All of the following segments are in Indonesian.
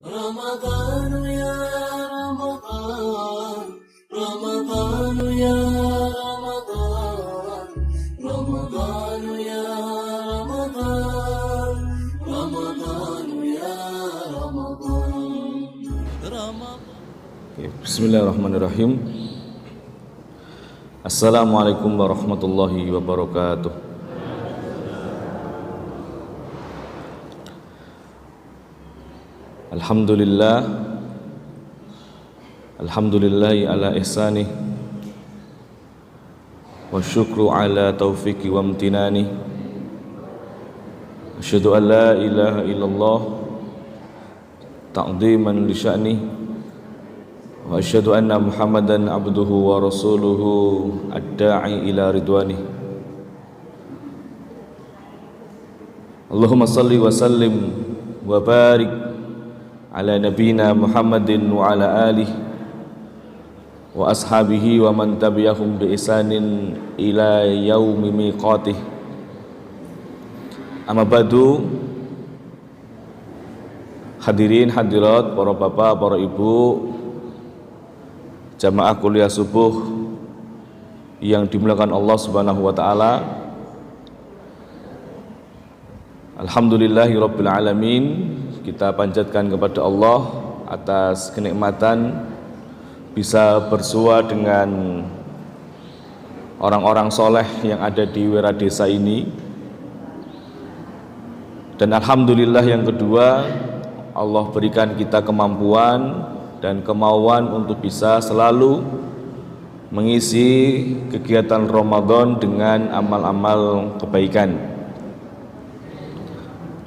رمضان يا رمضان رمضان يا رمضان رمضان يا رمضان رمضان يا رمضان Bismillahirrahmanirrahim. Assalamualaikum warahmatullahi wabarakatuh. Alhamdulillahi ala ihsanih wa syukru ala taufiqi wa amtinani. Asyhadu an la ilaha illallah ta'dhiman li sya'nih wa asyhadu anna Muhammadan abduhu wa rasuluhu ad-da'i ila ridwanih. Allahumma salli wa sallim wa barik ala nabiyina Muhammadin wa ala alihi wa ashabihi wa man tabi'ahum bi ihsanin ila yaumi miqatih. Amma ba'du. Hadirin hadirat, para bapak, para ibu, jamaah kuliah subuh yang dimuliakan Allah Subhanahu wa taala. Alhamdulillahirabbil alamin. Kita panjatkan kepada Allah atas kenikmatan bisa bersua dengan orang-orang soleh yang ada di Wiradesa ini. Dan alhamdulillah yang kedua, Allah berikan kita kemampuan dan kemauan untuk bisa selalu mengisi kegiatan Ramadan dengan amal-amal kebaikan.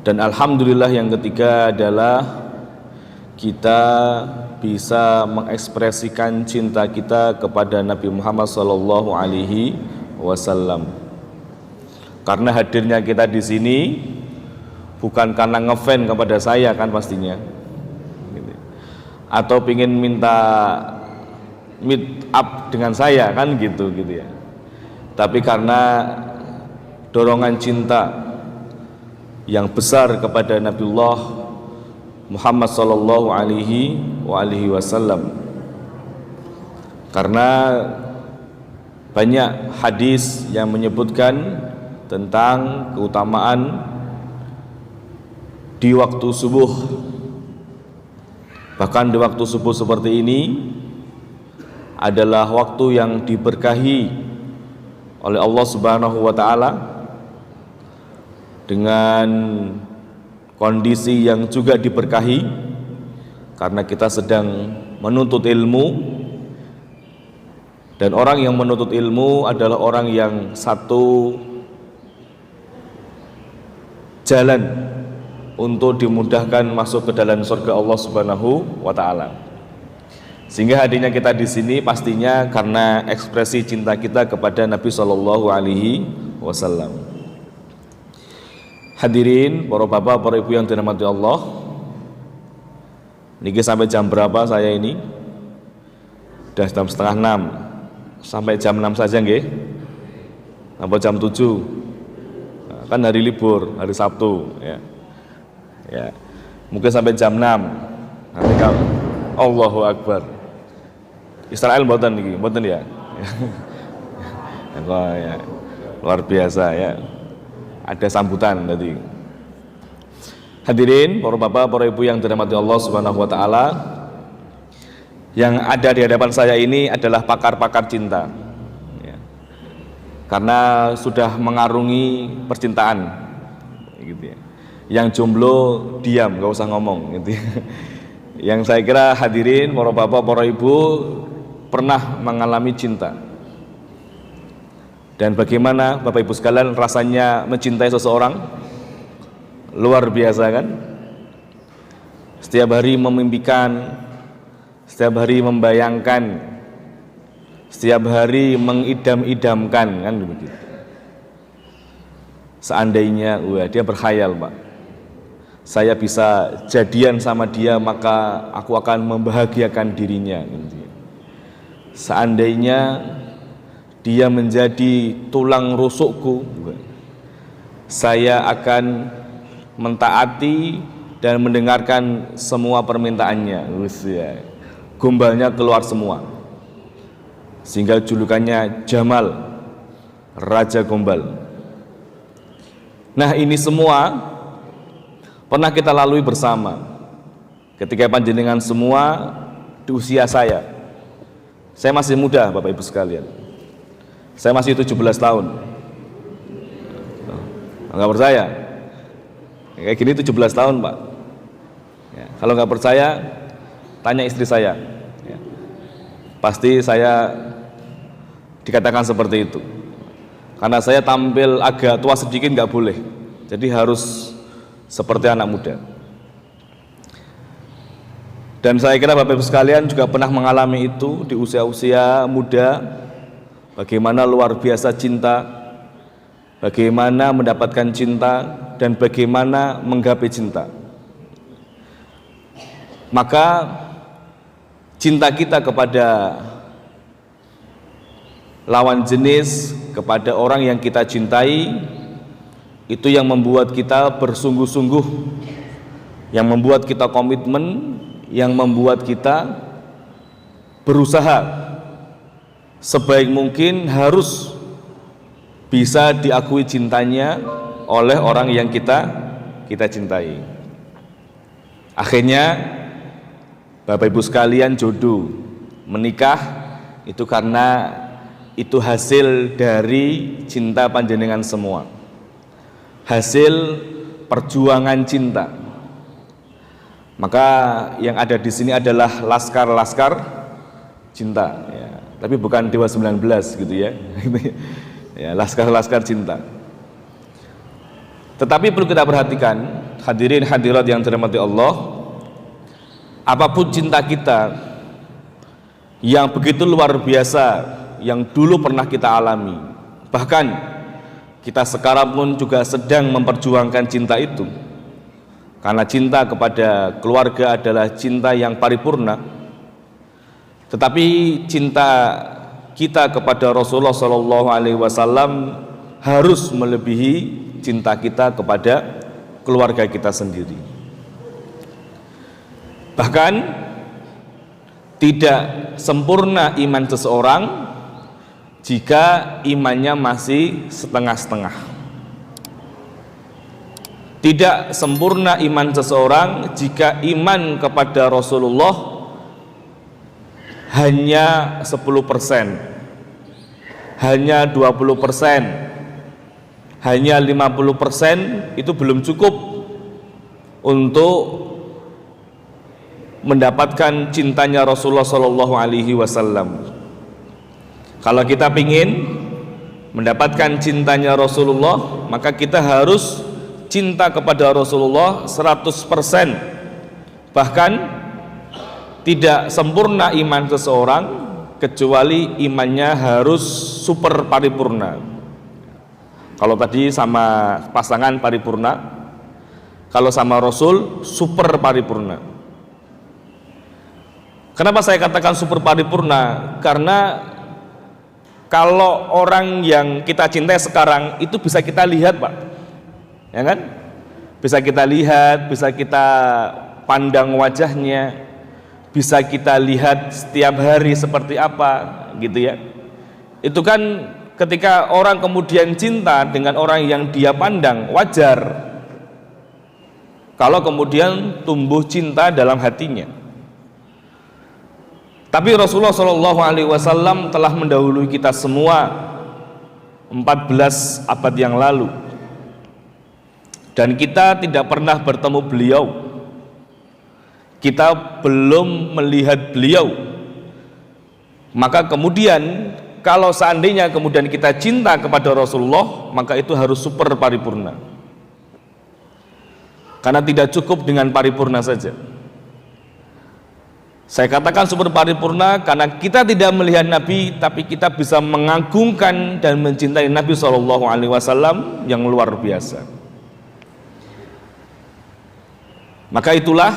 Dan alhamdulillah yang ketiga adalah kita bisa mengekspresikan cinta kita kepada Nabi Muhammad sallallahu alaihi wasallam. Karena hadirnya kita di sini bukan karena ngefan kepada saya kan pastinya, atau pingin minta meet up dengan saya kan gitu ya. Tapi karena dorongan cinta yang besar kepada Nabiullah Muhammad sallallahu alaihi wasallam. Karena banyak hadis yang menyebutkan tentang keutamaan di waktu subuh. Bahkan di waktu subuh seperti ini adalah waktu yang diberkahi oleh Allah Subhanahu wa taala, dengan kondisi yang juga diberkahi karena kita sedang menuntut ilmu. Dan orang yang menuntut ilmu adalah orang yang satu jalan untuk dimudahkan masuk ke dalam surga Allah Subhanahu wa taala. Sehingga hadirnya kita di sini pastinya karena ekspresi cinta kita kepada Nabi sallallahu alaihi wasallam. Hadirin, para bapak, para ibu yang dirahmati Allah, niki sampai jam berapa saya ini? Sudah jam setengah 6. Sampai jam 6 saja nggih? Sampai jam 7. Nah, kan hari libur, hari Sabtu ya. Ya. Mungkin sampai jam 6. Nanti kalau Allahu Akbar. Israel mboten niki, mboten ya. Ya. Luar biasa ya. Ada sambutan tadi. Hadirin, para bapak, para ibu yang dirahmati Allah Subhanahu wa taala, yang ada di hadapan saya ini adalah pakar-pakar cinta. Ya. Karena sudah mengarungi percintaan, gitu ya. Yang jomblo diam, nggak usah ngomong, gitu ya. Yang saya kira hadirin, para bapak, para ibu pernah mengalami cinta. Dan bagaimana Bapak Ibu sekalian rasanya mencintai seseorang? Luar biasa kan? Setiap hari memimpikan, setiap hari membayangkan, setiap hari mengidam-idamkan, kan begitu. Seandainya, dia berkhayal, Pak, saya bisa jadian sama dia, maka aku akan membahagiakan dirinya, gitu. Seandainya dia menjadi tulang rusukku, saya akan mentaati dan mendengarkan semua permintaannya. Ya. Gombalnya keluar semua, sehingga julukannya Jamal, Raja Gombal. Nah, ini semua pernah kita lalui bersama ketika panjenengan semua di usia saya. Saya masih muda, Bapak Ibu sekalian. Saya masih 17 tahun. Enggak percaya? Kayak gini 17 tahun, Pak. Ya, kalau nggak percaya, tanya istri saya. Ya, pasti saya dikatakan seperti itu. Karena saya tampil agak tua sedikit nggak boleh. Jadi harus seperti anak muda. Dan saya kira Bapak Ibu sekalian juga pernah mengalami itu di usia-usia muda. Bagaimana luar biasa cinta, bagaimana mendapatkan cinta, dan bagaimana menggapai cinta. Maka cinta kita kepada lawan jenis, kepada orang yang kita cintai, itu yang membuat kita bersungguh-sungguh, yang membuat kita komitmen, yang membuat kita berusaha sebaik mungkin harus bisa diakui cintanya oleh orang yang kita cintai. Akhirnya Bapak Ibu sekalian, jodoh, menikah itu karena itu hasil dari cinta panjenengan semua, hasil perjuangan cinta. Maka yang ada di sini adalah laskar-laskar cinta, ya. Tapi bukan Dewa 19 gitu ya, ya, laskar-laskar cinta. Tetapi perlu kita perhatikan, hadirin hadirat yang dirahmati Allah, apapun cinta kita yang begitu luar biasa yang dulu pernah kita alami, bahkan kita sekarang pun juga sedang memperjuangkan cinta itu, karena cinta kepada keluarga adalah cinta yang paripurna. Tetapi cinta kita kepada Rasulullah SAW harus melebihi cinta kita kepada keluarga kita sendiri. Bahkan tidak sempurna iman seseorang jika imannya masih setengah-setengah. Tidak sempurna iman seseorang jika iman kepada Rasulullah hanya 10%, hanya 20%, hanya 50%, itu belum cukup untuk mendapatkan cintanya Rasulullah SAW. Kalau kita ingin mendapatkan cintanya Rasulullah, maka kita harus cinta kepada Rasulullah 100%. Bahkan tidak sempurna iman seseorang kecuali imannya harus super paripurna. Kalau tadi sama pasangan paripurna, kalau sama Rasul super paripurna. Kenapa saya katakan super paripurna? Karena kalau orang yang kita cintai sekarang itu bisa kita lihat, Pak, ya kan? Bisa kita lihat, bisa kita pandang wajahnya, bisa kita lihat setiap hari seperti apa, gitu ya. Itu kan ketika orang kemudian cinta dengan orang yang dia pandang, wajar kalau kemudian tumbuh cinta dalam hatinya. Tapi Rasulullah SAW telah mendahului kita semua 14 abad yang lalu, dan kita tidak pernah bertemu beliau, kita belum melihat beliau. Maka kemudian kalau seandainya kemudian kita cinta kepada Rasulullah, maka itu harus super paripurna, karena tidak cukup dengan paripurna saja. Saya katakan super paripurna karena kita tidak melihat Nabi, tapi kita bisa mengagungkan dan mencintai Nabi SAW yang luar biasa. Maka itulah,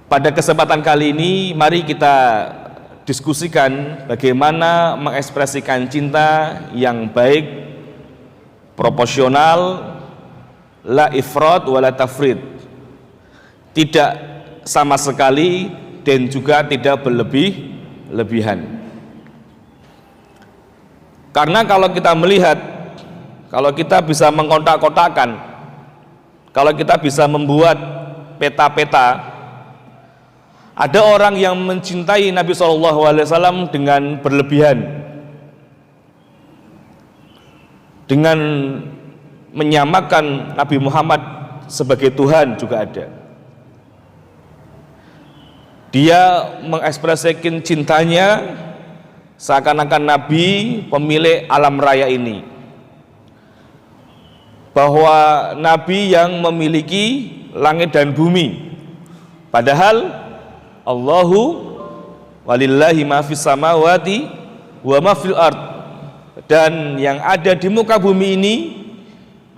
pada kesempatan kali ini mari kita diskusikan bagaimana mengekspresikan cinta yang baik, proporsional, la ifrat wala tafrid. Tidak sama sekali dan juga tidak berlebih-lebihan. Karena kalau kita melihat, kalau kita bisa mengkotak-kotakan, kalau kita bisa membuat peta-peta, ada orang yang mencintai Nabi SAW dengan berlebihan, dengan menyamakan Nabi Muhammad sebagai Tuhan juga ada. Dia mengekspresikan cintanya seakan-akan Nabi pemilik alam raya ini, bahwa Nabi yang memiliki langit dan bumi, padahal Allahu walillahi ma fis samawati wa ma fil ard, dan yang ada di muka bumi ini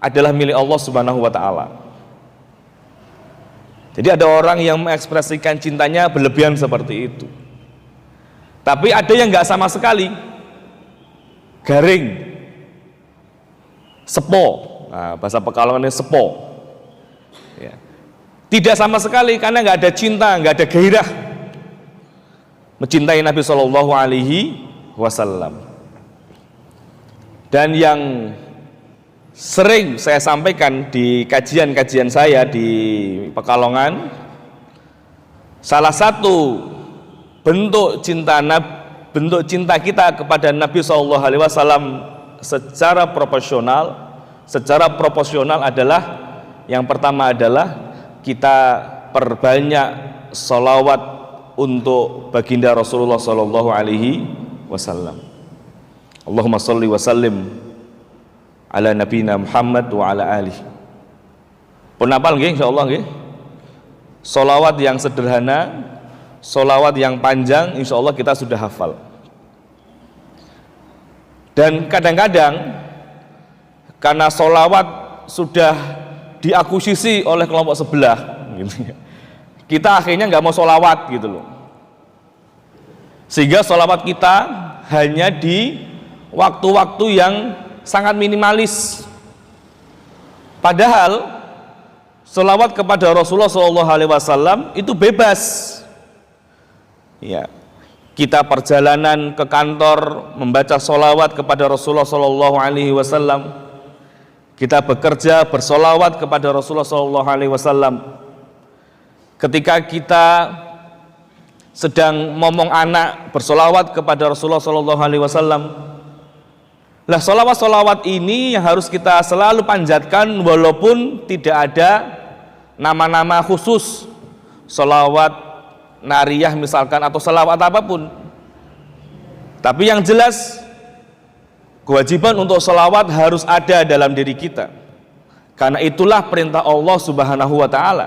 adalah milik Allah Subhanahu wa taala. Jadi ada orang yang mengekspresikan cintanya berlebihan seperti itu. Tapi ada yang nggak sama sekali, garing, sepo. Nah, bahasa Pekalongan sepo. Ya. Tidak sama sekali, karena nggak ada cinta, nggak ada gairah mencintai Nabi Shallallahu Alaihi Wasallam. Dan yang sering saya sampaikan di kajian-kajian saya di Pekalongan, salah satu bentuk cinta kita kepada Nabi SAW secara proporsional adalah, yang pertama adalah kita perbanyak sholawat untuk baginda Rasulullah SAW. Allahumma sholli wa sallim ala nabiyina Muhammad wa ala alihi. Pun hafal nggih insyaallah nggih. Sholawat yang sederhana, sholawat yang panjang, insyaallah kita sudah hafal. Dan kadang-kadang karena sholawat sudah diakuisisi oleh kelompok sebelah, gitu, kita akhirnya nggak mau sholawat gitu loh. Sehingga sholawat kita hanya di waktu-waktu yang sangat minimalis. Padahal sholawat kepada Rasulullah SAW itu bebas. Ya, kita perjalanan ke kantor membaca sholawat kepada Rasulullah SAW. Kita bekerja bersolawat kepada Rasulullah SAW. Ketika kita sedang ngomong anak, bersolawat kepada Rasulullah SAW. Lah, solawat-solawat ini yang harus kita selalu panjatkan walaupun tidak ada nama-nama khusus, solawat nariyah misalkan atau solawat apapun. Tapi yang jelas kewajiban untuk solawat harus ada dalam diri kita, karena itulah perintah Allah Subhanahu wa ta'ala.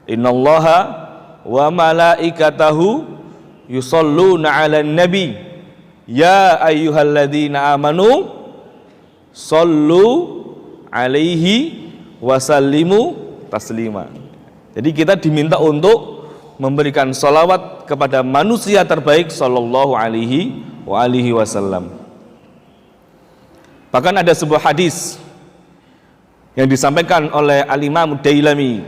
Innallaha wa malaikatahu yusholluna 'alan nabi ya ayyuhalladzina amanu shollu alaihi wasallimu taslima. Jadi kita diminta untuk memberikan sholawat kepada manusia terbaik sallallahu alaihi wa alihi wasallam. Bahkan ada sebuah hadis yang disampaikan oleh Al-Imam Dailami,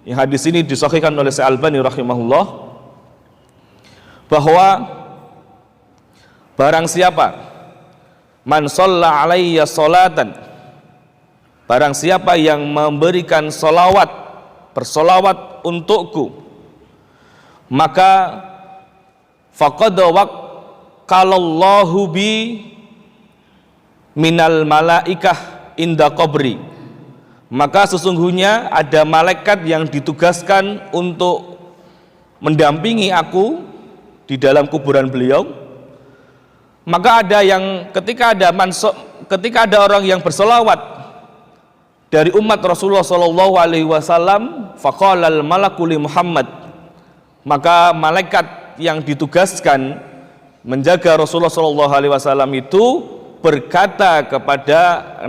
yang hadis ini disahihkan oleh Syekh Albani rahimahullah, bahwa barang siapa man shalla alayya sholatan, barang siapa yang memberikan sholawat, bersolawat untukku, maka faqad waqalallahu bi minal malaikah inda qabri, maka sesungguhnya ada malaikat yang ditugaskan untuk mendampingi aku di dalam kuburan beliau. Maka ada yang ketika ada orang yang bersolawat dari umat Rasulullah SAW, faqalal malaku li Muhammad, maka malaikat yang ditugaskan menjaga Rasulullah SAW itu berkata kepada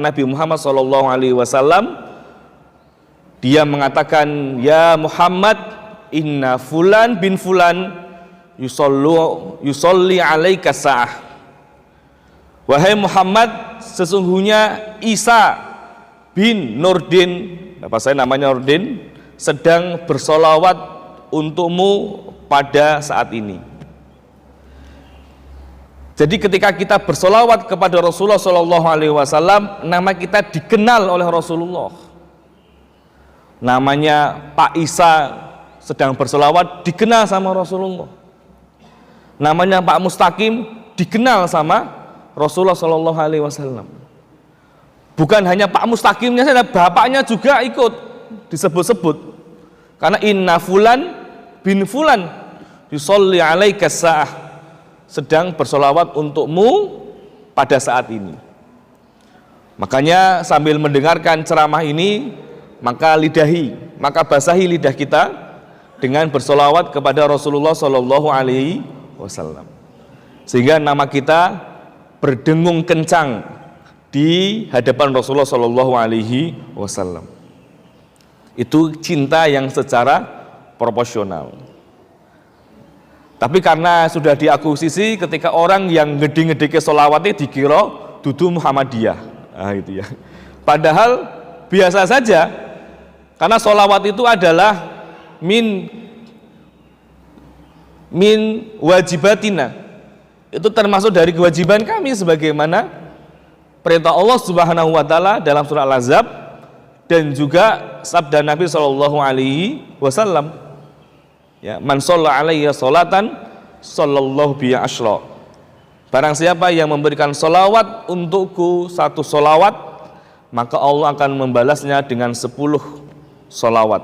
Nabi Muhammad SAW, dia mengatakan, ya Muhammad, inna fulan bin fulan yusolli alaika sa'ah. Wahai Muhammad, sesungguhnya Isa bin Nurdin, bapak saya namanya Nurdin, sedang bersolawat untukmu pada saat ini. Jadi ketika kita bersolawat kepada Rasulullah SAW, nama kita dikenal oleh Rasulullah. Namanya Pak Isa sedang bersolawat dikenal sama Rasulullah. Namanya Pak Mustaqim dikenal sama Rasulullah SAW. Bukan hanya Pak Mustaqimnya saja, bapaknya juga ikut disebut-sebut. Karena inna fulan bin fulan yusolli alaika sa'ah, sedang bersolawat untukmu pada saat ini. Makanya sambil mendengarkan ceramah ini, maka basahi lidah kita dengan bersolawat kepada Rasulullah SAW, sehingga nama kita berdengung kencang di hadapan Rasulullah SAW. Itu cinta yang secara proporsional. Tapi karena sudah diakuisisi, ketika orang yang ngedi-ngedike solawatnya dikira dudu Muhammadiyah, itu ya. Padahal biasa saja, karena solawat itu adalah min wajibatina, itu termasuk dari kewajiban kami sebagaimana perintah Allah Subhanahu wa taala dalam surah Al-Ahzab dan juga sabda Nabi SAW. Ya, man shalla alayya sholatan sallallahu biha asyra. Barang siapa yang memberikan solawat untukku satu solawat, maka Allah akan membalasnya dengan 10 solawat.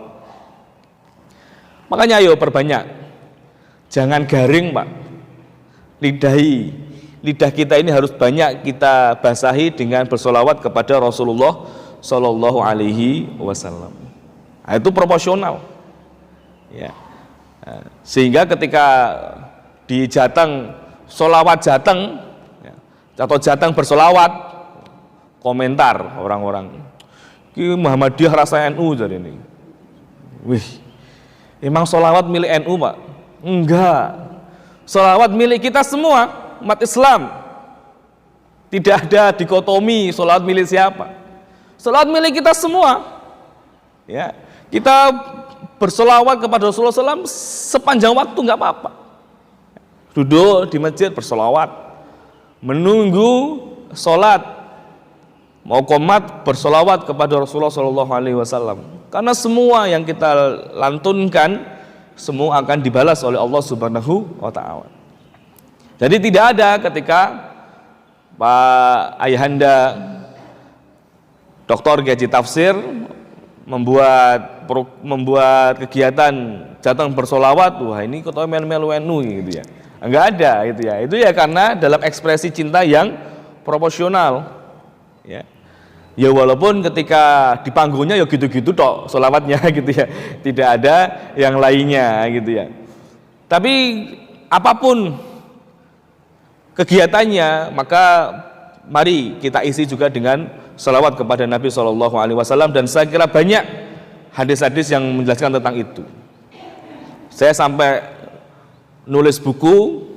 Makanya ayo perbanyak, jangan garing Pak. Lidah kita ini harus banyak kita basahi dengan bersolawat kepada Rasulullah Sallallahu Alaihi Wasallam. Nah, itu proporsional, ya. Sehingga ketika di Jateng solawat Jateng, ya, atau Jateng bersolawat, komentar orang-orang, ki Muhammadiyah rasa NU jadi ini. Wih, emang solawat milik NU Pak? Enggak, solawat milik kita semua umat Islam. Tidak ada dikotomi solawat milik siapa. Solawat milik kita semua. Ya, kita bersolawat kepada Rasulullah SAW sepanjang waktu nggak apa-apa. Duduk di masjid bersolawat, menunggu sholat, mau qomat bersolawat kepada Rasulullah SAW. Karena semua yang kita lantunkan semua akan dibalas oleh Allah Subhanahu wa Ta'ala. Jadi tidak ada ketika Pak Ayahanda Dr. Gyaji Tafsir membuat kegiatan Jateng bersolawat, wah ini ketua melu NU gitu ya. Enggak ada gitu ya. Itu ya karena dalam ekspresi cinta yang proporsional. Ya. Ya walaupun ketika di panggungnya ya gitu-gitu tok solawatnya gitu ya. Tidak ada yang lainnya gitu ya. Tapi apapun kegiatannya, maka mari kita isi juga dengan salawat kepada Nabi SAW, dan saya kira banyak hadis-hadis yang menjelaskan tentang itu. Saya sampai nulis buku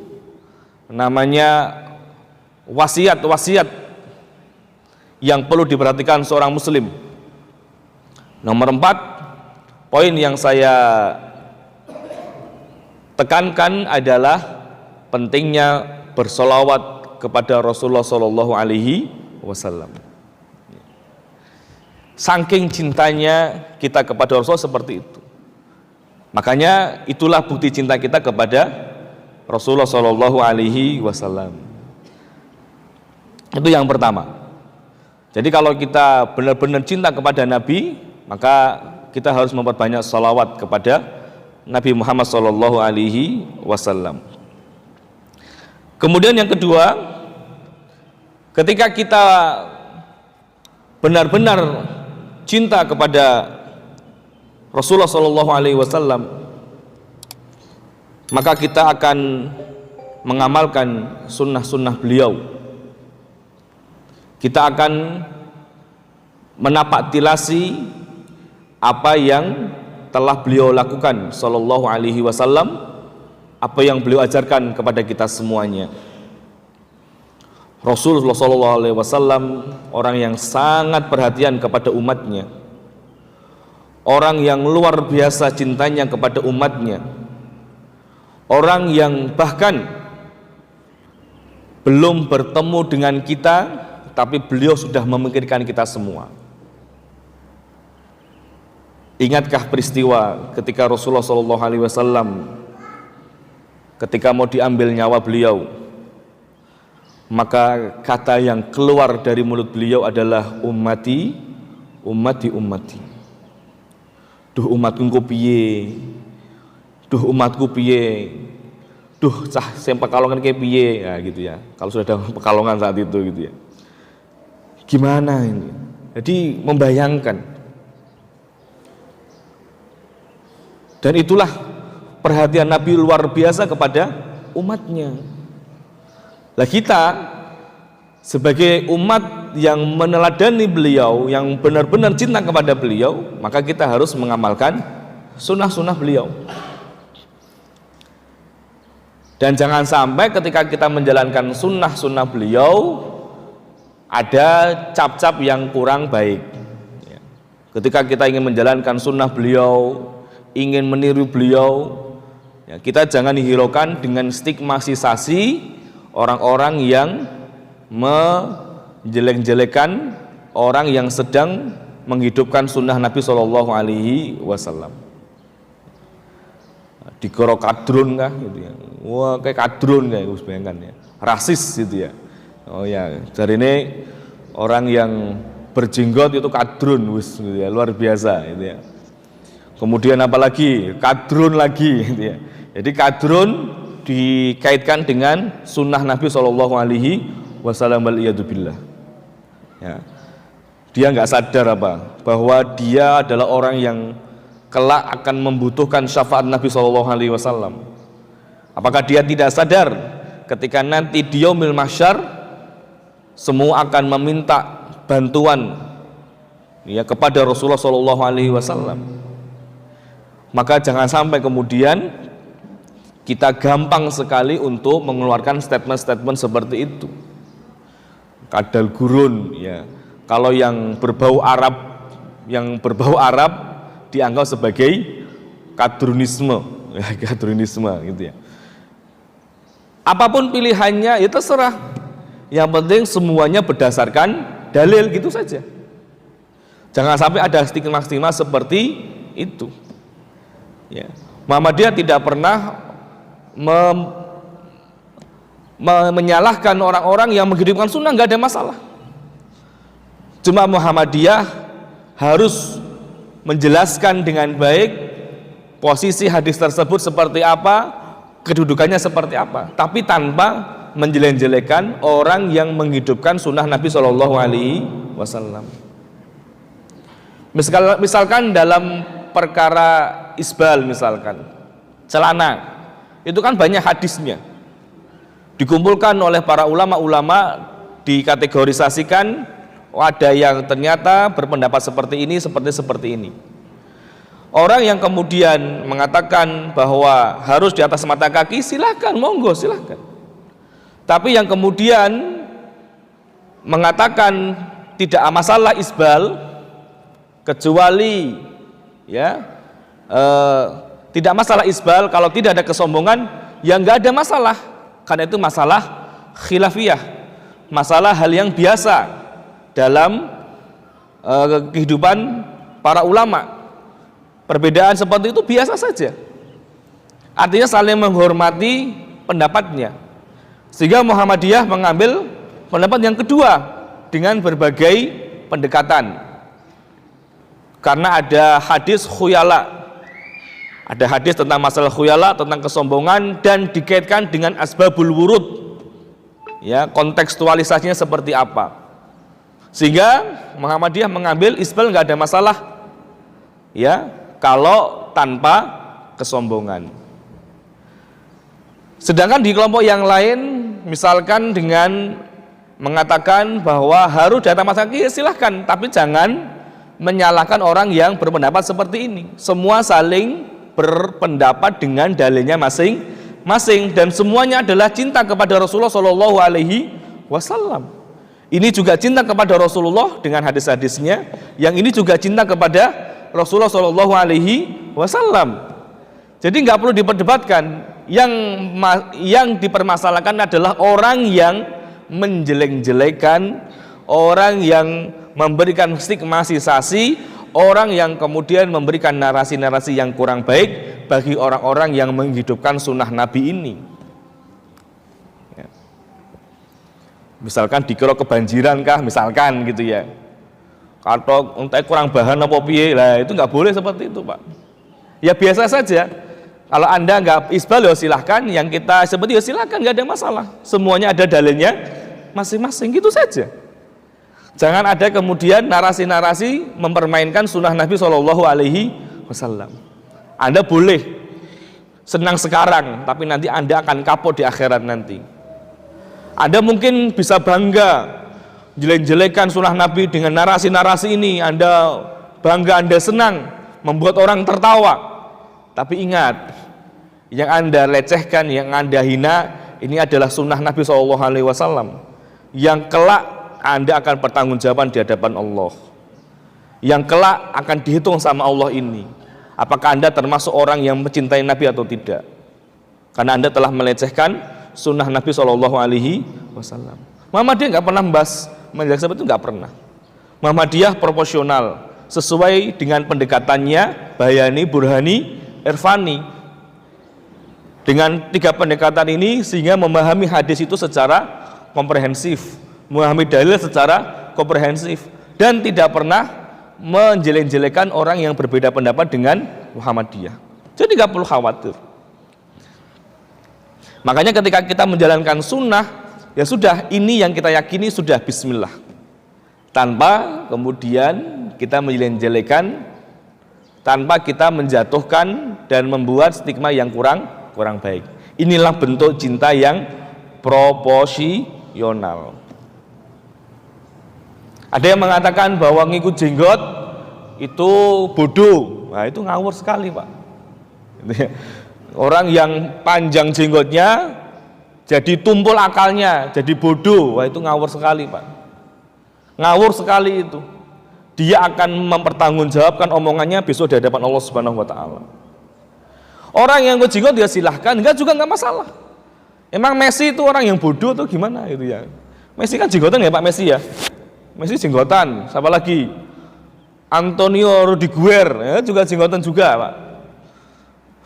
namanya wasiat-wasiat yang perlu diperhatikan seorang muslim. Nomor 4, poin yang saya tekankan adalah pentingnya bersolawat kepada Rasulullah SAW. Saking cintanya kita kepada Rasul seperti itu. Makanya itulah bukti cinta kita kepada Rasulullah SAW. Itu yang pertama. Jadi kalau kita benar-benar cinta kepada Nabi, maka kita harus memperbanyak salawat kepada Nabi Muhammad SAW. Kemudian yang kedua, ketika kita benar-benar cinta kepada Rasulullah SAW, maka kita akan mengamalkan sunnah-sunnah beliau. Kita akan menapaktilasi apa yang telah beliau lakukan SAW, apa yang beliau ajarkan kepada kita semuanya. Rasulullah SAW orang yang sangat perhatian kepada umatnya, orang yang luar biasa cintanya kepada umatnya, orang yang bahkan belum bertemu dengan kita, tapi beliau sudah memikirkan kita semua. Ingatkah peristiwa ketika Rasulullah SAW ketika mau diambil nyawa beliau, maka kata yang keluar dari mulut beliau adalah ummati, ummati, ummati. Duh umatku ku piye? Duh umatku piye? Duh cah sing Pekalongan kayak piye? Ya gitu ya. Kalau sudah ada Pekalongan saat itu gitu ya. Gimana ini? Jadi membayangkan. Dan itulah perhatian Nabi luar biasa kepada umatnya. Lah kita sebagai umat yang meneladani beliau, yang benar-benar cinta kepada beliau, maka kita harus mengamalkan sunnah-sunnah beliau. Dan jangan sampai ketika kita menjalankan sunnah-sunnah beliau ada cap-cap yang kurang baik. Ketika kita ingin menjalankan sunnah beliau, ingin meniru beliau, kita jangan dihiraukan dengan stigmatisasi orang-orang yang menjelek-jelekan orang yang sedang menghidupkan sunnah Nabi SAW. Dikoro kadrun kah gitu ya. Wah kayak kadrun kayak Gus bayangkan ya. Rasis gitu ya. Oh ya, dari ini orang yang berjenggot itu kadrun gitu ya, luar biasa gitu ya. Kemudian apalagi kadrun lagi gitu ya. Jadi kadrun dikaitkan dengan sunnah Nabi SAW waliyadzubillah. Ya. Dia nggak sadar bahwa dia adalah orang yang kelak akan membutuhkan syafaat Nabi SAW. Apakah dia tidak sadar ketika nanti di yaumil mahsyar semua akan meminta bantuan ya kepada Rasulullah SAW? Maka jangan sampai kemudian kita gampang sekali untuk mengeluarkan statement-statement seperti itu. Kadal gurun ya. Kalau yang berbau Arab dianggap sebagai kadrunisme, ya, kadrunisme gitu ya. Apapun pilihannya ya terserah. Yang penting semuanya berdasarkan dalil gitu saja. Jangan sampai ada stigma-stigma seperti itu. Ya. Muhammadiyah tidak pernah menyalahkan orang-orang yang menghidupkan sunnah, nggak ada masalah. Cuma Muhammadiyah harus menjelaskan dengan baik posisi hadis tersebut seperti apa, kedudukannya seperti apa, tapi tanpa menjelek-jelekan orang yang menghidupkan sunnah Nabi SAW. Misalkan dalam perkara isbal, misalkan celana, itu kan banyak hadisnya, dikumpulkan oleh para ulama-ulama, dikategorisasikan. Ada yang ternyata berpendapat seperti ini, seperti ini. Orang yang kemudian mengatakan bahwa harus di atas mata kaki, silahkan, monggo, silahkan. Tapi yang kemudian mengatakan tidak masalah isbal, kecuali ya tidak masalah isbal kalau tidak ada kesombongan, ya nggak ada masalah, karena itu masalah khilafiyah, masalah hal yang biasa dalam kehidupan para ulama. Perbedaan seperti itu biasa saja, artinya saling menghormati pendapatnya. Sehingga Muhammadiyah mengambil pendapat yang kedua dengan berbagai pendekatan, karena ada hadis khuyala, ada hadis tentang masalah khuyala, tentang kesombongan, dan dikaitkan dengan asbabul wurud, ya, kontekstualisasinya seperti apa. Sehingga Muhammadiyah mengambil isbal nggak ada masalah, ya, kalau tanpa kesombongan. Sedangkan di kelompok yang lain, misalkan dengan mengatakan bahwa harus data masa kaki, silahkan, tapi jangan menyalahkan orang yang berpendapat seperti ini. Semua saling berpendapat dengan dalilnya masing-masing, dan semuanya adalah cinta kepada Rasulullah SAW. wasallam. Ini juga cinta kepada Rasulullah dengan hadis-hadisnya, yang ini juga cinta kepada Rasulullah Shallallahu Alaihi Wasallam. Jadi nggak perlu diperdebatkan. Yang dipermasalahkan adalah orang yang menjelek-jelekan, orang yang memberikan stigmatisasi, orang yang kemudian memberikan narasi-narasi yang kurang baik bagi orang-orang yang menghidupkan sunnah Nabi ini. Ya. Misalkan dikira kebanjiran kah, misalkan gitu ya. Atau entah kurang bahan apa piye, lah itu nggak boleh seperti itu, Pak. Ya biasa saja. Kalau Anda nggak isbal ya silahkan, yang kita seperti ya silahkan, nggak ada masalah. Semuanya ada dalilnya masing-masing, gitu saja. Jangan ada kemudian narasi-narasi mempermainkan sunnah Nabi Shallallahu Alaihi Wasallam. Anda boleh senang sekarang, tapi nanti Anda akan kapok di akhirat nanti. Anda mungkin bisa bangga jelek-jelekan sunnah Nabi dengan narasi-narasi ini. Anda bangga, Anda senang, membuat orang tertawa. Tapi ingat, yang Anda lecehkan, yang Anda hina, ini adalah sunnah Nabi SAW, yang kelak Anda akan bertanggungjawaban di hadapan Allah, yang kelak akan dihitung sama Allah ini. Apakah Anda termasuk orang yang mencintai Nabi atau tidak? Karena Anda telah melecehkan sunnah Nabi SAW. Muhammadiyah nggak pernah membahas menjelaskan itu, nggak pernah. Muhammadiyah proporsional, sesuai dengan pendekatannya Bayani, Burhani, Irfani. Dengan 3 pendekatan ini sehingga memahami hadis itu secara komprehensif, memahami dalil secara komprehensif, dan tidak pernah menjelek-jelekan orang yang berbeda pendapat dengan Muhammadiyah. Jadi nggak perlu khawatir. Makanya ketika kita menjalankan sunnah, ya sudah, ini yang kita yakini sudah bismillah, tanpa kemudian kita menjelek-jelekan, tanpa kita menjatuhkan dan membuat stigma yang kurang baik. Inilah bentuk cinta yang proporsional. Ada yang mengatakan bahwa ngikut jenggot itu bodoh. Nah, itu ngawur sekali, Pak. Orang yang panjang jenggotnya jadi tumpul akalnya, jadi bodoh. Wah, itu ngawur sekali, Pak. Ngawur sekali itu. Dia akan mempertanggungjawabkan omongannya besok di hadapan Allah Subhanahu wa taala. Orang yang jenggot dia silahkan, enggak juga enggak masalah. Emang Messi itu orang yang bodoh atau gimana itu ya? Messi kan jenggotan ya, Pak Messi ya. Messi jenggotan, siapa lagi? Antonio Rudiger ya, juga jenggotan juga, Pak.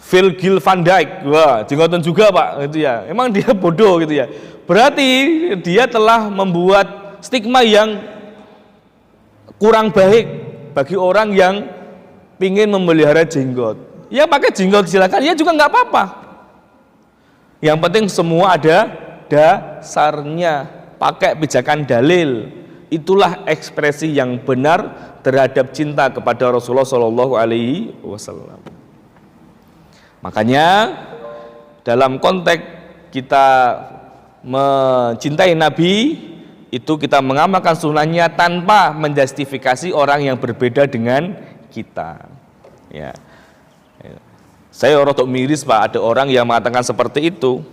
Virgil van Dijk, wah, jenggotan juga, Pak, gitu ya. Emang dia bodoh gitu ya. Berarti dia telah membuat stigma yang kurang baik bagi orang yang ingin memelihara jenggot. Ya pakai jenggot silakan, ya juga nggak apa-apa. Yang penting semua ada dasarnya, pakai pijakan dalil. Itulah ekspresi yang benar terhadap cinta kepada Rasulullah Shallallahu Alaihi Wasallam. Makanya dalam konteks kita mencintai Nabi, itu kita mengamalkan sunnahnya tanpa menjustifikasi orang yang berbeda dengan kita. Ya. Saya rodok miris, Pak, ada orang yang mengatakan seperti itu.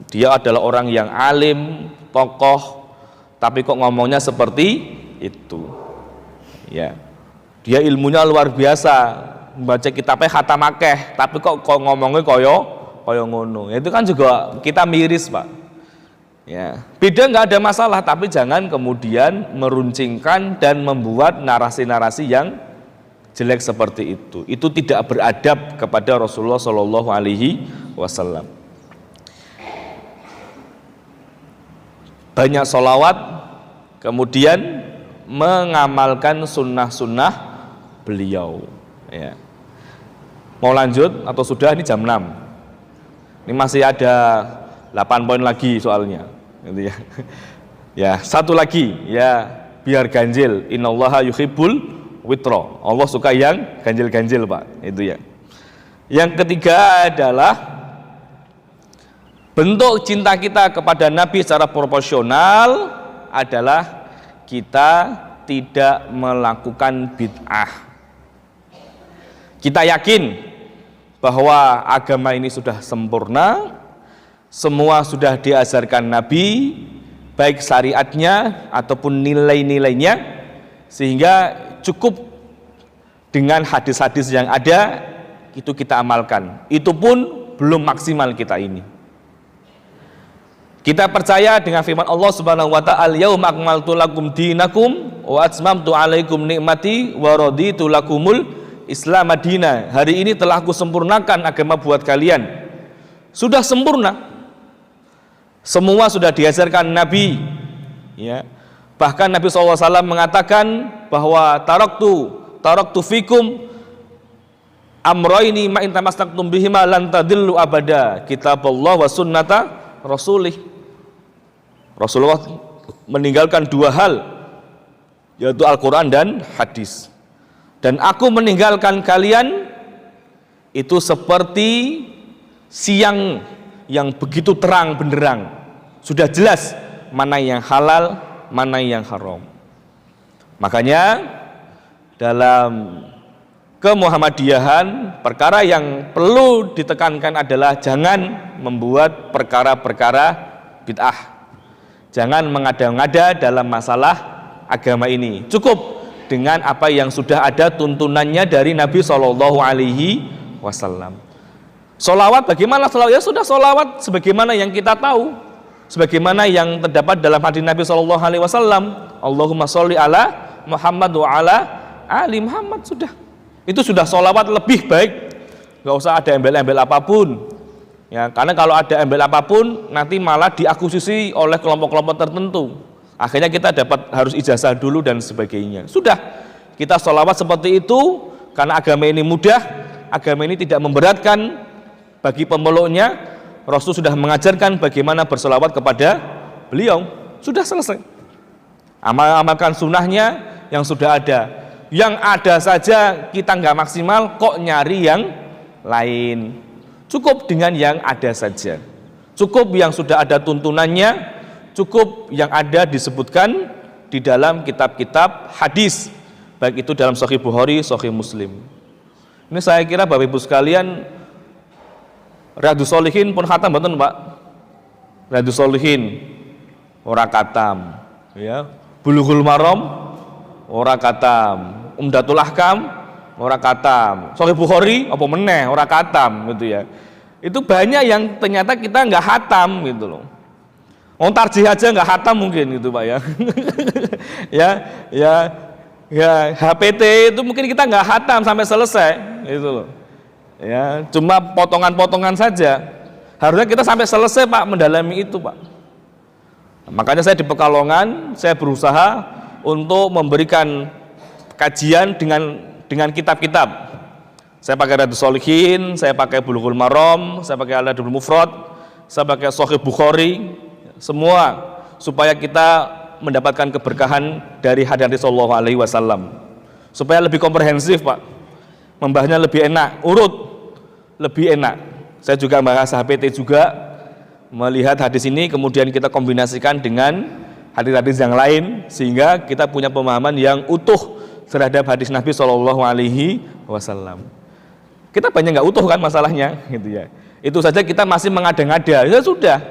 Dia adalah orang yang alim, tokoh, tapi kok ngomongnya seperti itu. Ya. Dia ilmunya luar biasa, membaca kitabnya khatam akeh, tapi kok ngomongnya koyo ngono. Itu kan juga kita miris, Pak. Ya, beda nggak ada masalah, tapi jangan kemudian meruncingkan dan membuat narasi-narasi yang jelek seperti itu. Itu tidak beradab kepada Rasulullah Shallallahu Alaihi Wasallam. Banyak sholawat, kemudian mengamalkan sunnah-sunnah beliau. Ya. Mau lanjut atau sudah? Ini jam 6. Ini masih ada 8 poin lagi soalnya. Gitu ya. Ya, satu lagi ya, biar ganjil. Innallaha yuhibbul witra. Allah suka yang ganjil-ganjil, Pak. Itu ya. Yang ketiga adalah bentuk cinta kita kepada Nabi secara proporsional adalah kita tidak melakukan bid'ah. Kita yakin bahwa agama ini sudah sempurna, semua sudah diajarkan Nabi, baik syariatnya ataupun nilai-nilainya, sehingga cukup dengan hadis-hadis yang ada itu kita amalkan. Itu pun belum maksimal kita ini. Kita percaya dengan firman Allah Subhanahu wa taala, "Al-yauma akmaltu lakum dinakum wa atmamtu 'alaikum ni'mati wa raditu lakumul Islam madina." Hari ini telah aku sempurnakan agama buat kalian. Sudah sempurna. Semua sudah diajarkan Nabi, ya. Bahkan Nabi SAW mengatakan bahwa taraktu fikum amroini ma in tamassaktum bihima lan tadillu abada, kitabullah wa sunnata rasulih. Rasulullah meninggalkan dua hal, yaitu Al-Quran dan hadis. Dan aku meninggalkan kalian itu seperti siang yang begitu terang benderang. Sudah jelas mana yang halal, mana yang haram. Makanya dalam kemuhammadiyahan, perkara yang perlu ditekankan adalah jangan membuat perkara-perkara bid'ah. Jangan mengada-ngada dalam masalah agama ini. Cukup dengan apa yang sudah ada tuntunannya dari Nabi SAW. Sholawat, bagaimana sholawat? Ya sudah, sholawat sebagaimana yang kita tahu, sebagaimana yang terdapat dalam hadis Nabi SAW. Allahumma sholli ala Muhammad wa ala ali Muhammad. Sudah, itu sudah sholawat lebih baik. Gak usah ada embel-embel apapun, ya, karena kalau ada embel apapun nanti malah diakuisisi oleh kelompok-kelompok tertentu. Akhirnya kita harus ijazah dulu dan sebagainya. Sudah, kita sholawat seperti itu karena agama ini mudah, agama ini tidak memberatkan bagi pemeluknya. Rasul sudah mengajarkan bagaimana bersolawat kepada beliau. Sudah selesai. Amalkan sunnahnya yang sudah ada. Yang ada saja kita nggak maksimal, kok nyari yang lain. Cukup dengan yang ada saja. Cukup yang sudah ada tuntunannya. Cukup yang ada disebutkan di dalam kitab-kitab hadis, baik itu dalam Sahih Bukhari, Sahih Muslim. Ini saya kira Bapak Ibu sekalian, Riyadhus Shalihin pun khatam mboten, Pak? Riyadhus Shalihin ora katam, ya. Bulughul Maram ora katam, Umdatul Ahkam ora katam, Sahih Bukhari apa meneh ora katam gitu ya. Itu banyak yang ternyata kita nggak hatam gitu loh. Tarjih aja nggak hatam mungkin gitu, Pak, ya. ya HPT itu mungkin kita nggak hatam sampai selesai gitu loh. Ya, cuma potongan-potongan saja. Harusnya kita sampai selesai, Pak, mendalami itu, Pak. Makanya saya di Pekalongan, saya berusaha untuk memberikan kajian dengan kitab-kitab. Saya pakai Riyadhus Shalihin, saya pakai Bulughul Maram, saya pakai Al-Adabul Mufrad, saya pakai Sahih Bukhari, semua supaya kita mendapatkan keberkahan dari hadis Sallallahu Alaihi Wasallam. Supaya lebih komprehensif, Pak. Membahasnya lebih enak, urut lebih enak. Saya juga bahas HPT juga, melihat hadis ini kemudian kita kombinasikan dengan hadis-hadis yang lain sehingga kita punya pemahaman yang utuh terhadap hadis Nabi Shallallahu Alaihi Wasallam. Kita banyak nggak utuh kan masalahnya, gitu ya. Itu saja kita masih mengada-ngada. Ya sudah,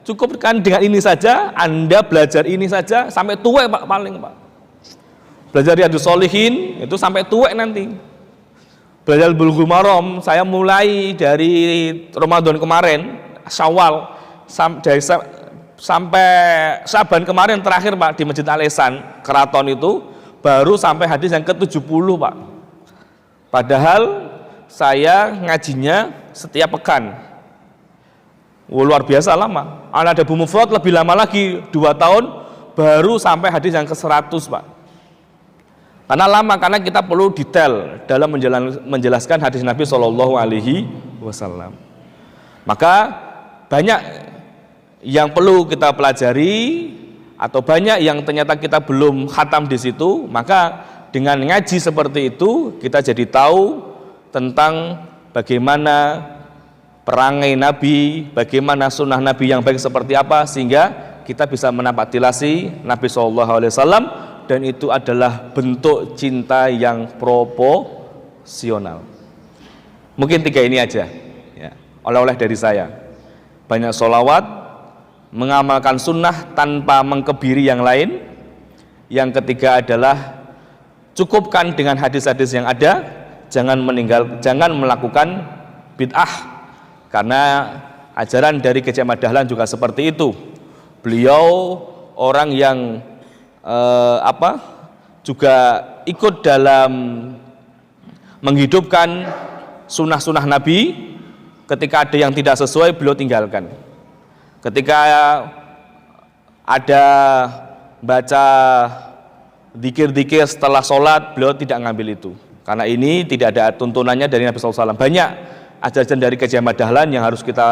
cukup kan dengan ini saja. Anda belajar ini saja sampai tua, Pak, paling, Pak. Belajar Riyadhus Shalihin itu sampai tua nanti. Belajar Bulughul Maram, saya mulai dari Ramadan kemarin, Syawal, sampai Syaban kemarin terakhir, Pak, di Masjid Al-Ihsan, Keraton itu, baru sampai hadis yang ke-70, Pak. Padahal saya ngajinya setiap pekan. Luar biasa lama. Al-Adabul Mufrad lebih lama lagi, 2 tahun, baru sampai hadis yang ke-100, Pak. Karena lama, karena kita perlu detail dalam menjelaskan hadis Nabi Shallallahu Alaihi Wasallam. Maka banyak yang perlu kita pelajari atau banyak yang ternyata kita belum khatam di situ. Maka dengan ngaji seperti itu kita jadi tahu tentang bagaimana perangai Nabi, bagaimana sunnah Nabi yang baik seperti apa, sehingga kita bisa menapaktilasi Nabi Shallallahu Alaihi Wasallam. Dan itu adalah bentuk cinta yang proporsional. Mungkin 3 ini aja, ya, oleh-oleh dari saya. Banyak sholawat, mengamalkan sunnah tanpa mengkebiri yang lain. Yang ketiga adalah cukupkan dengan hadis-hadis yang ada, jangan melakukan bid'ah, karena ajaran dari Kiai Ahmad Dahlan juga seperti itu. Beliau orang yang juga ikut dalam menghidupkan sunnah-sunnah Nabi. Ketika ada yang tidak sesuai, beliau tinggalkan. Ketika ada baca zikir-zikir setelah sholat, beliau tidak ngambil itu, karena ini tidak ada tuntunannya dari Nabi SAW. Banyak ajaran dari Kiai Ahmad Dahlan yang harus kita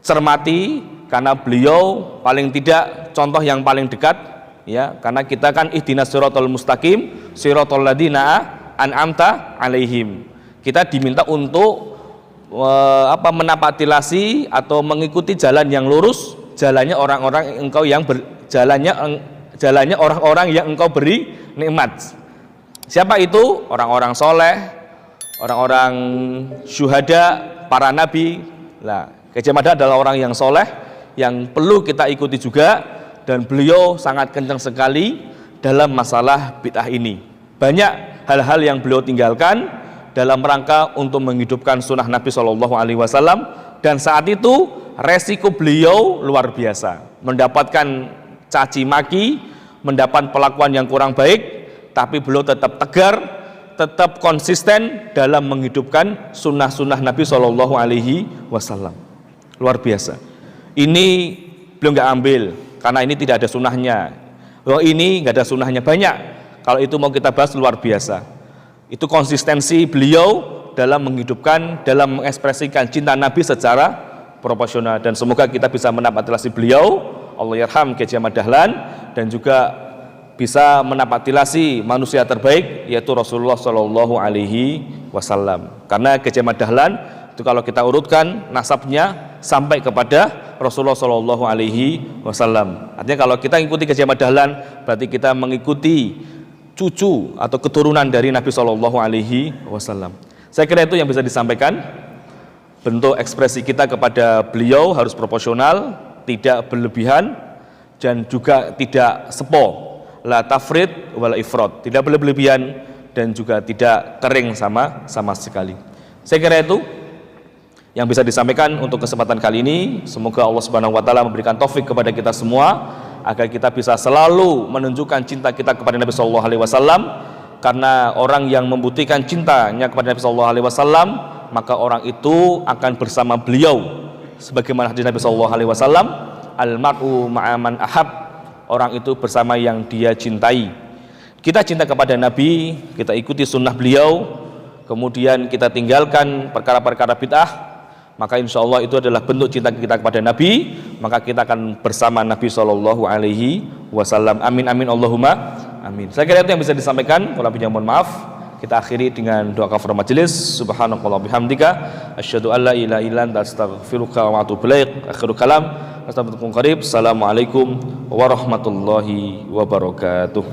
cermati, karena beliau paling tidak contoh yang paling dekat, ya. Karena kita kan ihdinas siratal mustaqim siratal ladzina an'amta alaihim. Kita diminta untuk menapatilasi atau mengikuti jalan yang lurus, jalannya orang-orang jalannya orang-orang yang engkau beri nikmat. Siapa itu? Orang-orang soleh, orang-orang syuhada, para nabi. Nah, Kiai Ahmad adalah orang yang soleh yang perlu kita ikuti juga, dan beliau sangat kencang sekali dalam masalah bid'ah ini. Banyak hal-hal yang beliau tinggalkan dalam rangka untuk menghidupkan sunnah Nabi SAW, dan saat itu resiko beliau luar biasa, mendapatkan caci maki, mendapat perlakuan yang kurang baik, tapi beliau tetap tegar, tetap konsisten dalam menghidupkan sunnah-sunnah Nabi SAW. Luar biasa. Ini beliau nggak ambil karena ini tidak ada sunnahnya. Oh, ini nggak ada sunnahnya, banyak. Kalau itu mau kita bahas, luar biasa. Itu konsistensi beliau dalam menghidupkan, dalam mengekspresikan cinta Nabi secara proporsional, dan semoga kita bisa menapatilasi beliau, Allah yarham Kiai Ahmad Dahlan, dan juga bisa menapatilasi manusia terbaik yaitu Rasulullah Shallallahu Alaihi Wasallam. Karena Kiai Ahmad Dahlan itu kalau kita urutkan nasabnya sampai kepada Rasulullah Shallallahu Alaihi Wasallam. Artinya kalau kita mengikuti Kiai Ahmad Dahlan, berarti kita mengikuti cucu atau keturunan dari Nabi Shallallahu Alaihi Wasallam. Saya kira itu yang bisa disampaikan. Bentuk ekspresi kita kepada beliau harus proporsional, tidak berlebihan, dan juga tidak sepo, la tafrid wala ifrad, tidak berlebihan dan juga tidak kering sama sekali. Saya kira itu yang bisa disampaikan untuk kesempatan kali ini. Semoga Allah Subhanahu wa taala memberikan taufik kepada kita semua agar kita bisa selalu menunjukkan cinta kita kepada Nabi sallallahu alaihi wasallam, karena orang yang membuktikan cintanya kepada Nabi sallallahu alaihi wasallam, maka orang itu akan bersama beliau sebagaimana hadis Nabi sallallahu alaihi wasallam, al mar'u ma'a man ahab, orang itu bersama yang dia cintai. Kita cinta kepada Nabi, kita ikuti sunnah beliau, kemudian kita tinggalkan perkara-perkara bid'ah, maka insya Allah itu adalah bentuk cinta kita kepada Nabi, maka kita akan bersama Nabi Shallallahu Alaihi Wasallam. Amin amin Allahumma amin. Saya kira itu yang bisa disampaikan. Kalau lebihnya mohon maaf. Kita akhiri dengan doa kafaratul majelis. Subhanakallah bihamdika asyhadu an la ilaha illa anta astaghfiruka wa atubu ilaik. Akhirul kalam. Assalamualaikum warahmatullahi wabarakatuh.